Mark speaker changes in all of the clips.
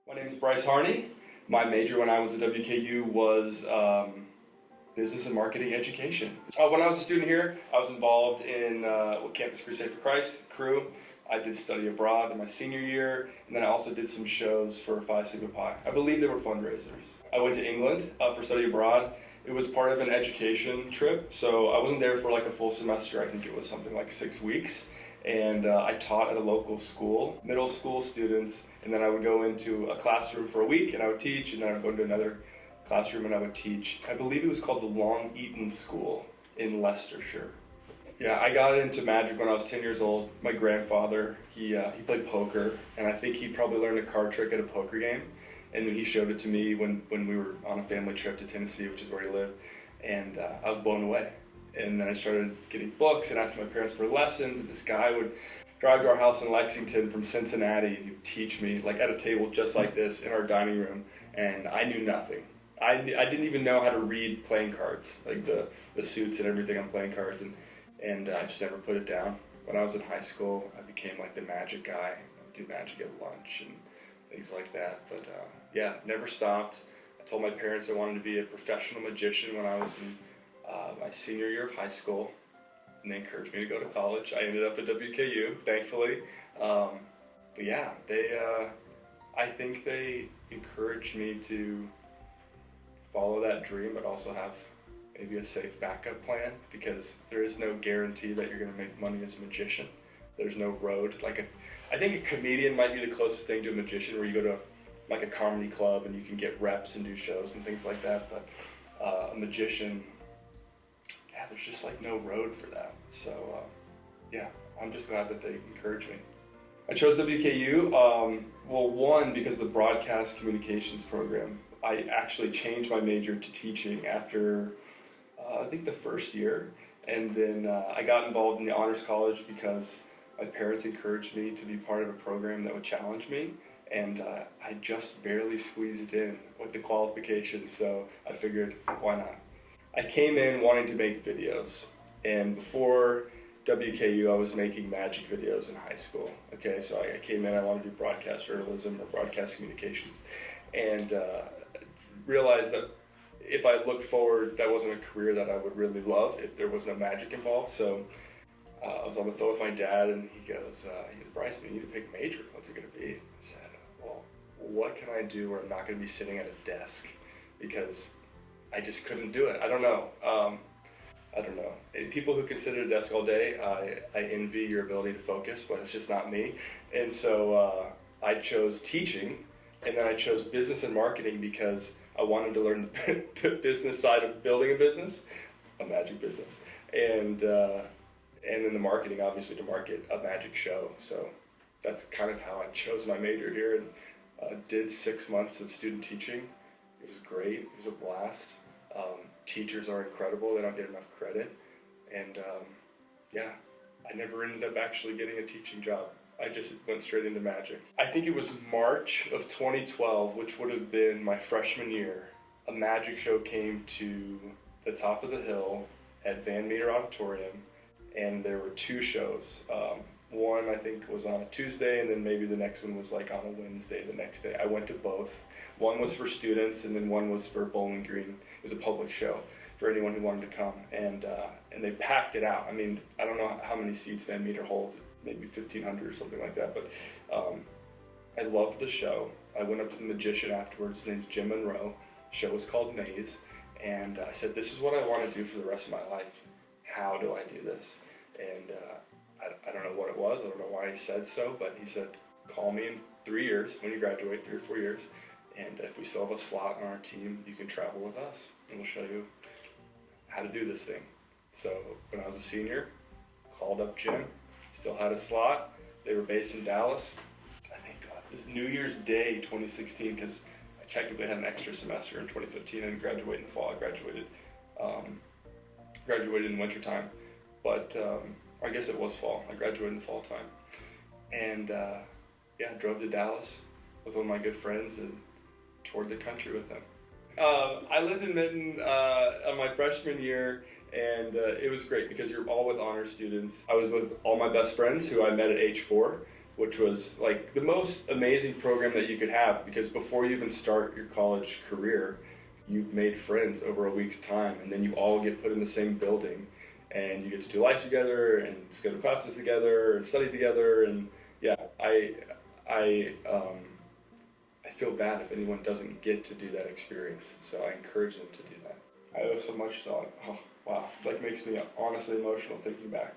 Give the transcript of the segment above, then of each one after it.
Speaker 1: My name is Brice Harney. My major when I was at WKU was business and marketing education. When I was a student here, I was involved in Campus Crusade for Christ crew. I did study abroad in my senior year, and then I also did some shows for Phi Sigma Pi. I believe they were fundraisers. I went to England for study abroad. It was part of an education trip, so I wasn't there for like a full semester. I think it was something like 6 weeks. And I taught at a local school, middle school students, and then I would go into a classroom for a week and I would teach, and then I would go into another classroom and I would teach. I believe it was called the Long Eaton School in Leicestershire. Yeah, I got into magic when I was 10 years old. My grandfather, he played poker, and I think he probably learned a card trick at a poker game, and then he showed it to me when we were on a family trip to Tennessee, which is where he lived, and I was blown away. And then I started getting books and asking my parents for lessons, and this guy would drive to our house in Lexington from Cincinnati, and he'd teach me, like at a table just like this in our dining room, and I knew nothing. I didn't even know how to read playing cards, like the suits and everything on playing cards, and I just never put it down. When I was in high school, I became like the magic guy. I would do magic at lunch and things like that, but yeah, never stopped. I told my parents I wanted to be a professional magician when I was in my senior year of high school, and they encouraged me to go to college. I ended up at WKU, thankfully. But yeah, I think they encouraged me to follow that dream, but also have maybe a safe backup plan, because there is no guarantee that you're going to make money as a magician. There's no road. I think a comedian might be the closest thing to a magician, where you go to like a comedy club and you can get reps and do shows and things like that. But a magician, yeah, there's just like no road for that. So yeah, I'm just glad that they encouraged me. I chose WKU, well, one, because of the broadcast communications program. I actually changed my major to teaching after I think the first year, and then I got involved in the Honors College because my parents encouraged me to be part of a program that would challenge me, and I just barely squeezed it in with the qualifications, so I figured, why not? I came in wanting to make videos, and before WKU I was making magic videos in high school. Okay, so I came in, I wanted to do broadcast journalism or broadcast communications, and realized that if I looked forward, that wasn't a career that I would really love if there was no magic involved. So I was on the phone with my dad, and he goes, Brice, you need to pick a major. What's it going to be? I said, well, what can I do where I'm not going to be sitting at a desk? Because I just couldn't do it. I don't know. People who can sit at a desk all day, I envy your ability to focus, but it's just not me. And so I chose teaching, and then I chose business and marketing because I wanted to learn the business side of building a business, a magic business, and then the marketing, obviously, to market a magic show. So that's kind of how I chose my major here, and did 6 months of student teaching. It was great. It was a blast. Teachers are incredible. They don't get enough credit. And yeah, I never ended up actually getting a teaching job. I just went straight into magic. I think it was March of 2012, which would have been my freshman year. A magic show came to the top of the hill at Van Meter Auditorium, and there were 2 shows. One I think was on a Tuesday, and then maybe the next one was like on a Wednesday the next day. I went to both. One was for students, and then one was for Bowling Green. It was a public show for anyone who wanted to come, and they packed it out. I mean, I don't know how many seats Van Meter holds, maybe 1,500 or something like that, but I loved the show. I went up to the magician afterwards. His name's Jim Monroe. The show was called Maze, and I said, this is what I want to do for the rest of my life. How do I do this? And I don't know what it was. I don't know why he said so, but he said, call me in 3 years when you graduate, 3 or 4 years, and if we still have a slot on our team, you can travel with us, and we'll show you how to do this thing. So when I was a senior, called up Jim. Still had a slot. They were based in Dallas. I think it was New Year's Day 2016, because I technically had an extra semester in 2015 and graduated in the fall. I graduated in winter time, but I guess it was fall. I graduated in the fall time, and yeah, drove to Dallas with one of my good friends and toured the country with them. I lived in Minton on my freshman year, and it was great because you're all with honor students. I was with all my best friends who I met at age 4, which was like the most amazing program that you could have, because before you even start your college career, you've made friends over a week's time, and then you all get put in the same building, and you get to do life together and schedule classes together and study together. And yeah, I feel bad if anyone doesn't get to do that experience, so I encourage them to do that. I owe so much to, oh wow, like makes me honestly emotional thinking back.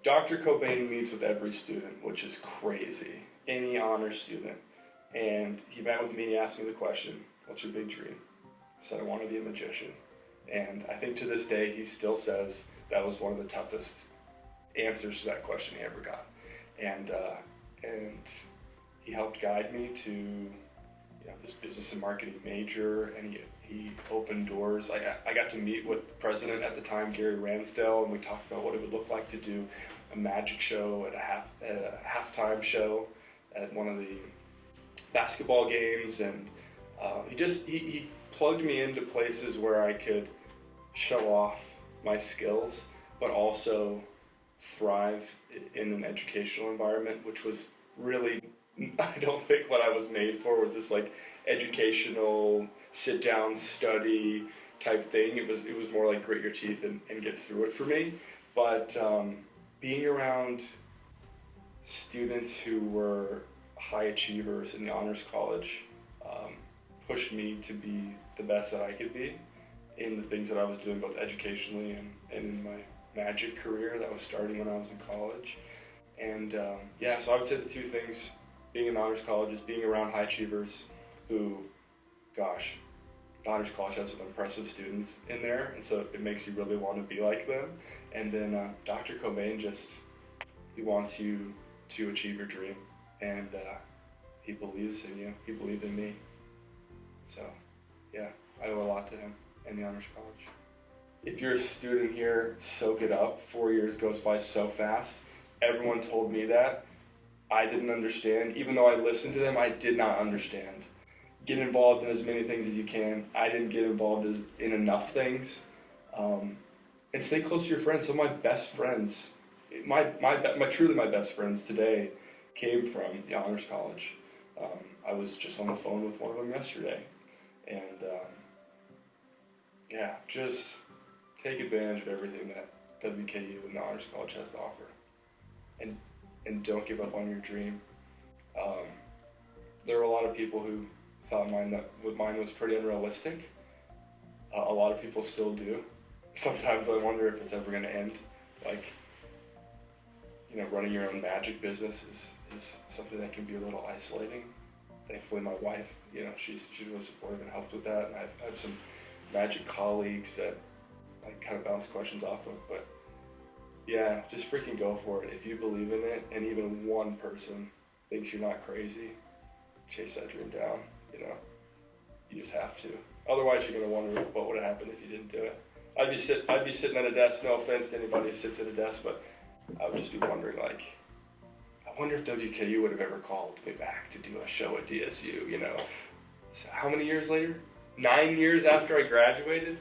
Speaker 1: Dr. Cobain meets with every student, which is crazy, any honor student. And he met with me and he asked me the question, what's your big dream? I said, I want to be a magician. And I think to this day, he still says that was one of the toughest answers to that question he ever got. And he helped guide me to this business and marketing major, and he opened doors. I got to meet with the president at the time, Gary Ransdell, and we talked about what it would look like to do a magic show at a halftime show at one of the basketball games. And he plugged me into places where I could show off my skills, but also thrive in an educational environment, which was really, I don't think what I was made for was this like educational sit down study type thing. It was more like grit your teeth and get through it for me. But being around students who were high achievers in the honors college pushed me to be the best that I could be in the things that I was doing, both educationally and in my magic career that was starting when I was in college. And so I would say the two things, being in honors college, is being around high achievers who, gosh, honors college has some impressive students in there, and so it makes you really want to be like them. And then Dr. Cobain he wants you to achieve your dream, and he believes in you. He believed in me. So, yeah, I owe a lot to him and the honors college. If you're a student here, soak it up. 4 years goes by so fast. Everyone told me that. I didn't understand. Even though I listened to them, I did not understand. Get involved in as many things as you can. I didn't get involved in enough things. And stay close to your friends. Some of my best friends, truly my best friends today, came from the honors college. I was just on the phone with one of them yesterday. And just take advantage of everything that WKU and the honors college has to offer. And don't give up on your dream. There were a lot of people who thought mine was pretty unrealistic. A lot of people still do. Sometimes I wonder if it's ever going to end. Like, running your own magic business is something that can be a little isolating. Thankfully, my wife, she's really supportive and helps with that. And I have some magic colleagues that I kind of bounce questions off of. But yeah, just freaking go for it. If you believe in it, and even one person thinks you're not crazy, chase that dream down. You just have to. Otherwise, you're gonna wonder what would have happened if you didn't do it. I'd be sitting at a desk. No offense to anybody who sits at a desk, but I would just be wondering, like, I wonder if WKU would have ever called me back to do a show at DSU. So how many years later? 9 years after I graduated.